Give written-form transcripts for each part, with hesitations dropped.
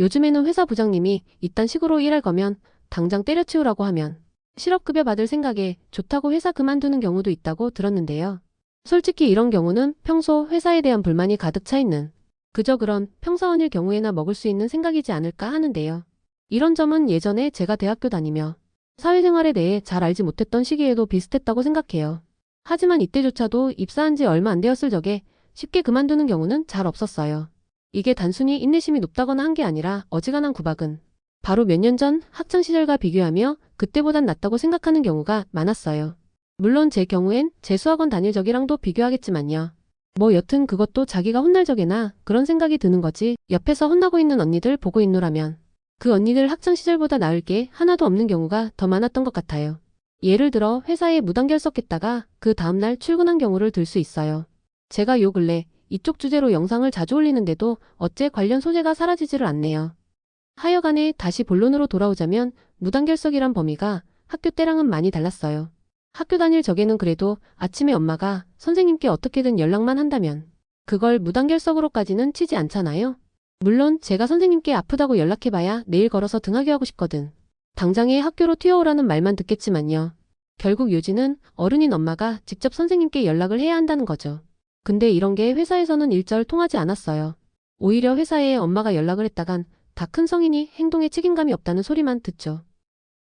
요즘에는 회사 부장님이 이딴 식으로 일할 거면 당장 때려치우라고 하면 실업급여 받을 생각에 좋다고 회사 그만두는 경우도 있다고 들었는데요. 솔직히 이런 경우는 평소 회사에 대한 불만이 가득 차 있는 그저 그런 평사원일 경우에나 먹을 수 있는 생각이지 않을까 하는데요. 이런 점은 예전에 제가 대학교 다니며 사회생활에 대해 잘 알지 못했던 시기에도 비슷했다고 생각해요. 하지만 이때조차도 입사한 지 얼마 안 되었을 적에 쉽게 그만두는 경우는 잘 없었어요. 이게 단순히 인내심이 높다거나 한 게 아니라 어지간한 구박은 바로 몇 년 전 학창시절과 비교하며 그때보단 낫다고 생각하는 경우가 많았어요. 물론 제 경우엔 재수학원 다닐 적이랑도 비교하겠지만요. 뭐 여튼 그것도 자기가 혼날 적에나 그런 생각이 드는 거지 옆에서 혼나고 있는 언니들 보고 있노라면 그 언니들 학창시절보다 나을 게 하나도 없는 경우가 더 많았던 것 같아요. 예를 들어 회사에 무단결석했다가 그 다음날 출근한 경우를 들 수 있어요. 제가 요 근래 이쪽 주제로 영상을 자주 올리는데도 어째 관련 소재가 사라지지를 않네요. 하여간에 다시 본론으로 돌아오자면 무단결석이란 범위가 학교 때랑은 많이 달랐어요. 학교 다닐 적에는 그래도 아침에 엄마가 선생님께 어떻게든 연락만 한다면 그걸 무단결석으로까지는 치지 않잖아요. 물론 제가 선생님께 아프다고 연락해봐야 내일 걸어서 등하교 하고 싶거든. 당장에 학교로 튀어오라는 말만 듣겠지만요. 결국 요지는 어른인 엄마가 직접 선생님께 연락을 해야 한다는 거죠. 근데 이런 게 회사에서는 일절 통하지 않았어요. 오히려 회사에 엄마가 연락을 했다간 다 큰 성인이 행동에 책임감이 없다는 소리만 듣죠.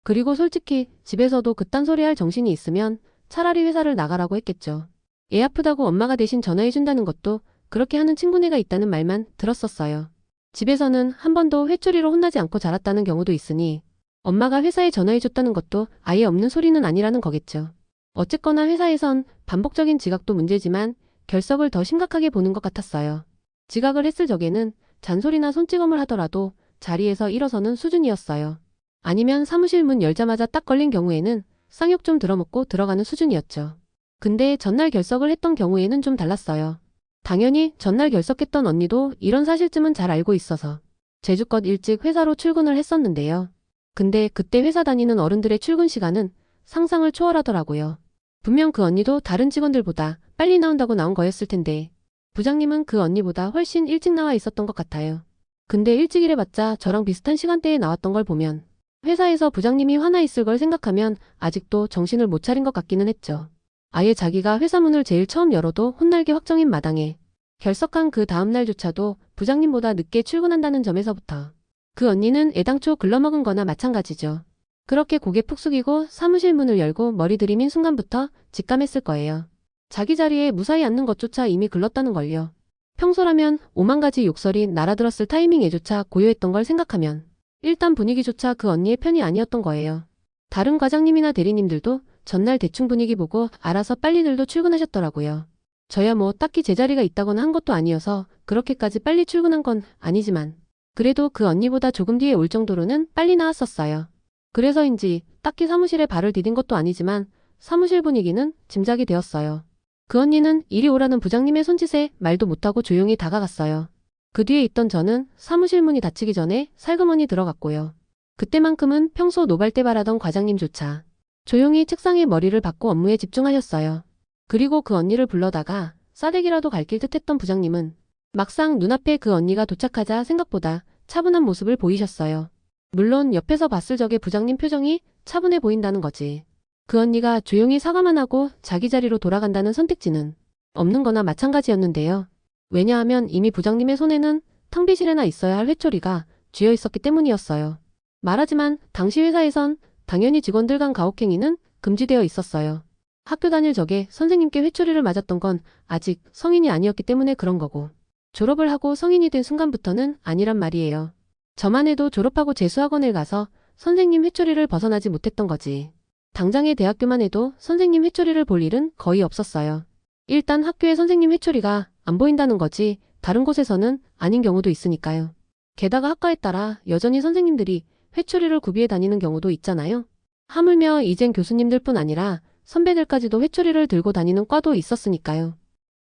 그리고 솔직히 집에서도 그딴 소리 할 정신이 있으면 차라리 회사를 나가라고 했겠죠. 애 아프다고 엄마가 대신 전화해준다는 것도 그렇게 하는 친구네가 있다는 말만 들었었어요. 집에서는 한 번도 회초리로 혼나지 않고 자랐다는 경우도 있으니 엄마가 회사에 전화해줬다는 것도 아예 없는 소리는 아니라는 거겠죠. 어쨌거나 회사에선 반복적인 지각도 문제지만 결석을 더 심각하게 보는 것 같았어요. 지각을 했을 적에는 잔소리나 손찌검을 하더라도 자리에서 일어서는 수준이었어요. 아니면 사무실 문 열자마자 딱 걸린 경우에는 쌍욕 좀 들어먹고 들어가는 수준이었죠. 근데 전날 결석을 했던 경우에는 좀 달랐어요. 당연히 전날 결석했던 언니도 이런 사실쯤은 잘 알고 있어서 제주껏 일찍 회사로 출근을 했었는데요. 근데 그때 회사 다니는 어른들의 출근 시간은 상상을 초월하더라고요. 분명 그 언니도 다른 직원들보다 빨리 나온다고 나온 거였을 텐데 부장님은 그 언니보다 훨씬 일찍 나와 있었던 것 같아요. 근데 일찍 일해봤자 저랑 비슷한 시간대에 나왔던 걸 보면 회사에서 부장님이 화나 있을 걸 생각하면 아직도 정신을 못 차린 것 같기는 했죠. 아예 자기가 회사 문을 제일 처음 열어도 혼날게 확정인 마당에 결석한 그 다음날조차도 부장님보다 늦게 출근한다는 점에서부터 그 언니는 애당초 글러먹은 거나 마찬가지죠. 그렇게 고개 푹 숙이고 사무실 문을 열고 머리 들이민 순간부터 직감했을 거예요. 자기 자리에 무사히 앉는 것조차 이미 글렀다는 걸요. 평소라면 오만 가지 욕설이 날아들었을 타이밍에조차 고요했던 걸 생각하면 일단 분위기조차 그 언니의 편이 아니었던 거예요. 다른 과장님이나 대리님들도 전날 대충 분위기 보고 알아서 빨리들도 출근하셨더라고요. 저야 뭐 딱히 제자리가 있다거나 한 것도 아니어서 그렇게까지 빨리 출근한 건 아니지만 그래도 그 언니보다 조금 뒤에 올 정도로는 빨리 나왔었어요. 그래서인지 딱히 사무실에 발을 디딘 것도 아니지만 사무실 분위기는 짐작이 되었어요. 그 언니는 이리 오라는 부장님의 손짓에 말도 못하고 조용히 다가갔어요. 그 뒤에 있던 저는 사무실 문이 닫히기 전에 살그머니 들어갔고요. 그때만큼은 평소 노발대발하던 과장님조차 조용히 책상에 머리를 박고 업무에 집중하셨어요. 그리고 그 언니를 불러다가 싸대기라도 갈길 듯했던 부장님은 막상 눈앞에 그 언니가 도착하자 생각보다 차분한 모습을 보이셨어요. 물론 옆에서 봤을 적에 부장님 표정이 차분해 보인다는 거지. 그 언니가 조용히 사과만 하고 자기 자리로 돌아간다는 선택지는 없는 거나 마찬가지였는데요. 왜냐하면 이미 부장님의 손에는 탕비실에나 있어야 할 회초리가 쥐어 있었기 때문이었어요. 말하지만 당시 회사에선 당연히 직원들 간 가혹행위는 금지되어 있었어요. 학교 다닐 적에 선생님께 회초리를 맞았던 건 아직 성인이 아니었기 때문에 그런 거고 졸업을 하고 성인이 된 순간부터는 아니란 말이에요. 저만 해도 졸업하고 재수학원을 가서 선생님 회초리를 벗어나지 못했던 거지. 당장의 대학교만 해도 선생님 회초리를 볼 일은 거의 없었어요. 일단 학교에 선생님 회초리가 안 보인다는 거지 다른 곳에서는 아닌 경우도 있으니까요. 게다가 학과에 따라 여전히 선생님들이 회초리를 구비해 다니는 경우도 있잖아요. 하물며 이젠 교수님들뿐 아니라 선배들까지도 회초리를 들고 다니는 과도 있었으니까요.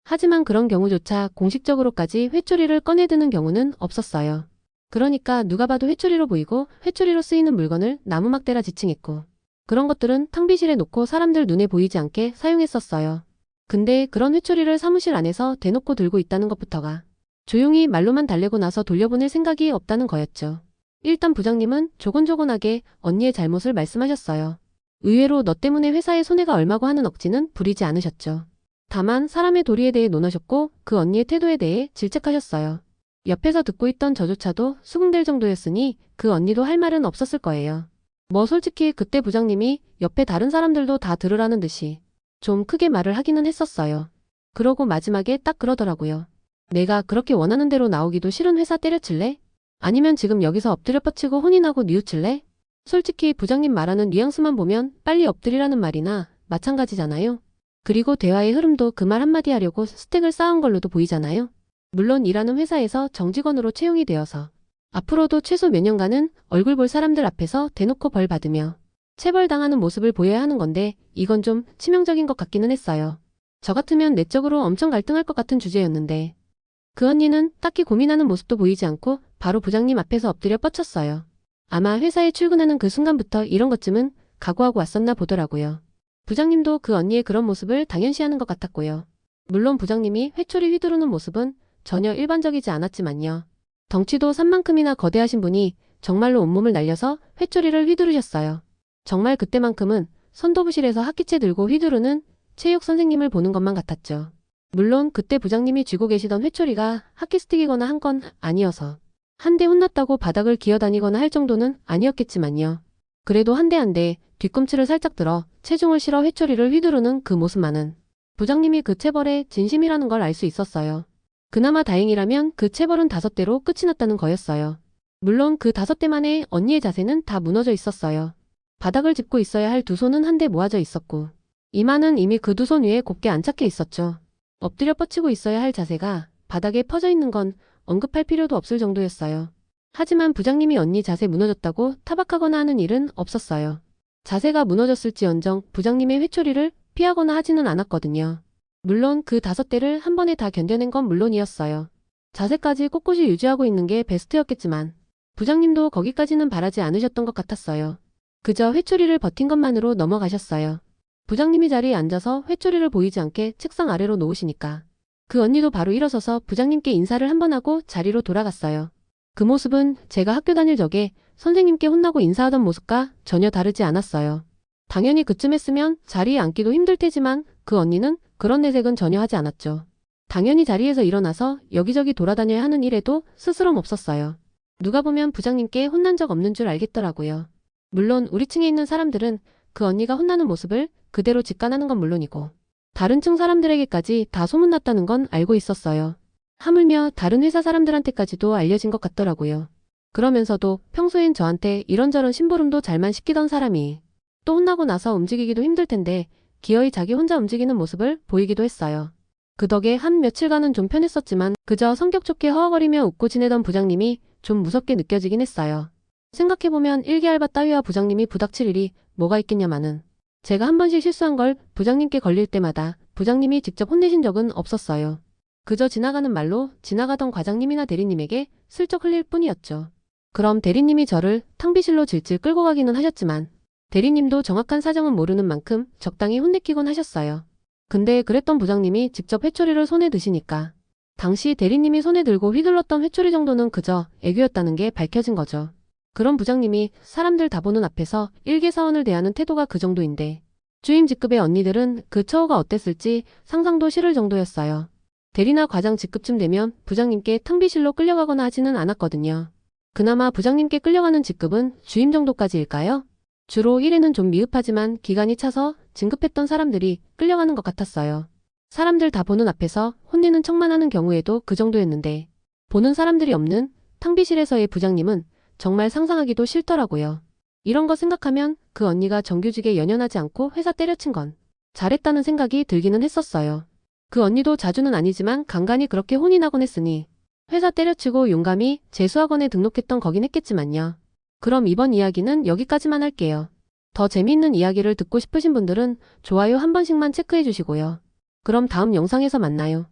하지만 그런 경우조차 공식적으로까지 회초리를 꺼내드는 경우는 없었어요. 그러니까 누가 봐도 회초리로 보이고 회초리로 쓰이는 물건을 나무막대라 지칭했고 그런 것들은 탕비실에 놓고 사람들 눈에 보이지 않게 사용했었어요. 근데 그런 회초리를 사무실 안에서 대놓고 들고 있다는 것부터가 조용히 말로만 달래고 나서 돌려보낼 생각이 없다는 거였죠. 일단 부장님은 조곤조곤하게 언니의 잘못을 말씀하셨어요. 의외로 너 때문에 회사에 손해가 얼마고 하는 억지는 부리지 않으셨죠. 다만 사람의 도리에 대해 논하셨고 그 언니의 태도에 대해 질책하셨어요. 옆에서 듣고 있던 저조차도 수긍될 정도였으니 그 언니도 할 말은 없었을 거예요. 뭐 솔직히 그때 부장님이 옆에 다른 사람들도 다 들으라는 듯이 좀 크게 말을 하기는 했었어요. 그러고 마지막에 딱 그러더라고요. 내가 그렇게 원하는 대로 나오기도 싫은 회사 때려칠래? 아니면 지금 여기서 엎드려 뻗치고 혼인하고 뉘우칠래? 솔직히 부장님 말하는 뉘앙스만 보면 빨리 엎드리라는 말이나 마찬가지잖아요. 그리고 대화의 흐름도 그 말 한마디 하려고 스택을 쌓은 걸로도 보이잖아요. 물론 일하는 회사에서 정직원으로 채용이 되어서 앞으로도 최소 몇 년간은 얼굴 볼 사람들 앞에서 대놓고 벌 받으며 체벌당하는 모습을 보여야 하는 건데 이건 좀 치명적인 것 같기는 했어요. 저 같으면 내적으로 엄청 갈등할 것 같은 주제였는데 그 언니는 딱히 고민하는 모습도 보이지 않고 바로 부장님 앞에서 엎드려 뻗쳤어요. 아마 회사에 출근하는 그 순간부터 이런 것쯤은 각오하고 왔었나 보더라고요. 부장님도 그 언니의 그런 모습을 당연시하는 것 같았고요. 물론 부장님이 회초리 휘두르는 모습은 전혀 일반적이지 않았지만요. 덩치도 산만큼이나 거대하신 분이 정말로 온몸을 날려서 회초리를 휘두르셨어요. 정말 그때만큼은 선도부실에서 학기채 들고 휘두르는 체육 선생님을 보는 것만 같았죠. 물론 그때 부장님이 쥐고 계시던 회초리가 하키스틱이거나 한 건 아니어서 한 대 혼났다고 바닥을 기어다니거나 할 정도는 아니었겠지만요. 그래도 한 대 한 대 뒤꿈치를 살짝 들어 체중을 실어 회초리를 휘두르는 그 모습만은 부장님이 그 체벌에 진심이라는 걸 알 수 있었어요. 그나마 다행이라면 그 체벌은 5대로 끝이 났다는 거였어요. 물론 그 5대만의 언니의 자세는 다 무너져 있었어요. 바닥을 짚고 있어야 할 두 손은 한데 모아져 있었고 이마는 이미 그 두 손 위에 곱게 안착해 있었죠. 엎드려 뻗치고 있어야 할 자세가 바닥에 퍼져 있는 건 언급할 필요도 없을 정도였어요. 하지만 부장님이 언니 자세 무너졌다고 타박하거나 하는 일은 없었어요. 자세가 무너졌을지언정 부장님의 회초리를 피하거나 하지는 않았거든요. 물론 그 5대를 한 번에 다 견뎌낸 건 물론이었어요. 자세까지 꼿꼿이 유지하고 있는 게 베스트였겠지만 부장님도 거기까지는 바라지 않으셨던 것 같았어요. 그저 회초리를 버틴 것만으로 넘어가셨어요. 부장님이 자리에 앉아서 회초리를 보이지 않게 책상 아래로 놓으시니까 그 언니도 바로 일어서서 부장님께 인사를 한 번 하고 자리로 돌아갔어요. 그 모습은 제가 학교 다닐 적에 선생님께 혼나고 인사하던 모습과 전혀 다르지 않았어요. 당연히 그쯤 했으면 자리에 앉기도 힘들 테지만 그 언니는 그런 내색은 전혀 하지 않았죠. 당연히 자리에서 일어나서 여기저기 돌아다녀야 하는 일에도 스스럼 없었어요. 누가 보면 부장님께 혼난 적 없는 줄 알겠더라고요. 물론 우리 층에 있는 사람들은 그 언니가 혼나는 모습을 그대로 직관하는 건 물론이고 다른 층 사람들에게까지 다 소문났다는 건 알고 있었어요. 하물며 다른 회사 사람들한테까지도 알려진 것 같더라고요. 그러면서도 평소엔 저한테 이런저런 심부름도 잘만 시키던 사람이 또 혼나고 나서 움직이기도 힘들 텐데 기어이 자기 혼자 움직이는 모습을 보이기도 했어요. 그 덕에 한 며칠간은 좀 편했었지만 그저 성격 좋게 허허거리며 웃고 지내던 부장님이 좀 무섭게 느껴지긴 했어요. 생각해보면 일개 알바 따위와 부장님이 부닥칠 일이 뭐가 있겠냐마는 제가 한 번씩 실수한 걸 부장님께 걸릴 때마다 부장님이 직접 혼내신 적은 없었어요. 그저 지나가는 말로 지나가던 과장님이나 대리님에게 슬쩍 흘릴 뿐이었죠. 그럼 대리님이 저를 탕비실로 질질 끌고 가기는 하셨지만 대리님도 정확한 사정은 모르는 만큼 적당히 혼내키곤 하셨어요. 근데 그랬던 부장님이 직접 회초리를 손에 드시니까 당시 대리님이 손에 들고 휘둘렀던 회초리 정도는 그저 애교였다는 게 밝혀진 거죠. 그런 부장님이 사람들 다 보는 앞에서 일개 사원을 대하는 태도가 그 정도인데 주임 직급의 언니들은 그 처우가 어땠을지 상상도 싫을 정도였어요. 대리나 과장 직급쯤 되면 부장님께 탕비실로 끌려가거나 하지는 않았거든요. 그나마 부장님께 끌려가는 직급은 주임 정도까지일까요? 주로 1회는 좀 미흡하지만 기간이 차서 진급했던 사람들이 끌려가는 것 같았어요. 사람들 다 보는 앞에서 혼내는 척만 하는 경우에도 그 정도였는데 보는 사람들이 없는 탕비실에서의 부장님은 정말 상상하기도 싫더라고요. 이런 거 생각하면 그 언니가 정규직에 연연하지 않고 회사 때려친 건 잘했다는 생각이 들기는 했었어요. 그 언니도 자주는 아니지만 간간히 그렇게 혼이 나곤 했으니 회사 때려치고 용감히 재수학원에 등록했던 거긴 했겠지만요. 그럼 이번 이야기는 여기까지만 할게요. 더 재미있는 이야기를 듣고 싶으신 분들은 좋아요 한 번씩만 체크해 주시고요. 그럼 다음 영상에서 만나요.